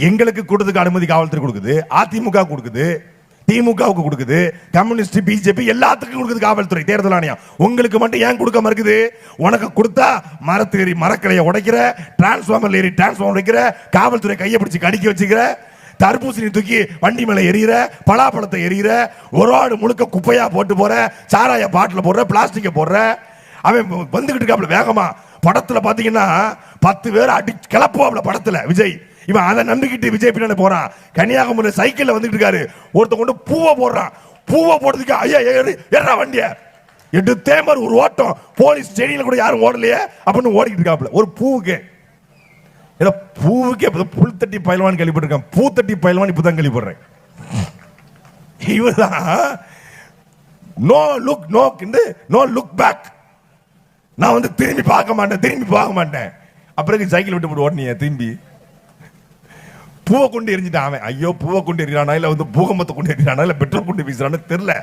எங்களுக்கு கொடுத்ததுக்கு அனுமதி காவல்துறை கொடுக்குது, அதிமுக கொடுக்குது, திமுகவுக்கு கொடுக்குது, கம்யூனிஸ்ட், பிஜேபி எல்லாத்துக்கும் கொடுக்குது காவல்துறை, தேர்தல் ஆணையம். உங்களுக்கு மட்டும் ஏன் கொடுக்க மறுக்குது? உனக்கு கொடுத்தா மரத்து ஏறி மரக்கலையை உடைக்கிற, டிரான்ஸ்பார்மர் ஏறி டிரான்ஸ்பார்மர் உடைக்கிற, காவல்துறை கையை பிடிச்சி கடிக்க வச்சுக்கிற, தர்பூசணி தூக்கி வண்டி மேல எரியிற, பலாப்பழத்தை எரியிற, ஒரு ஆடு முழுக்க குப்பையா போட்டு போற, சாராய பாட்டில் போடுற, பிளாஸ்டிக்கை போடுற, அவன் வந்துகிட்டு இருக்காப்ல வேகமா. படத்துல பாத்தீங்கன்னா 10 பேர் அடி கிளப்புவாப்ல படத்துல விஜய். இவன் அதை நம்பிக்கிட்டு விஜய் பின்னாடி போறான். கன்னியாகுமரி சைக்கிள்ல வந்துட்டு இருக்காரு, ஒருத்த கொண்டு பூவை போடுறான். பூவை போடுறதுக்கு ஐயா ஏறா வண்டிய எடுத்தே மாதிரி ஒரு ஓட்டம். போலீஸ் ஸ்டேடியில கூட யாரும் ஓடலையே அப்படின்னு ஓடிக்கிட்டு இருக்காப்ல ஒரு பூவுக்கு. பூவுக்கு புல் தட்டி பயில்வான் கேள்விப்பட்டிருக்கேன், பூத்தட்டி பயில்வான் இப்பதான் கேள்விப்படுறேன். இவர்தான் no look no look back. நான் வந்து திரும்பி பார்க்க மாட்டேன். அப்புறம் சைக்கிள் விட்டு போட்டு ஓடனீங்க திரும்பி. பூவை கொண்டு எரிஞ்சிட்டான் அவன். ஐயோ பூவை கொண்டு எறிறானா இல்ல வந்து பூகம்பத்தை கொண்டு எறிறானா இல்ல பெட்ரோல் கொண்டு வீசுறான்னு தெரியல.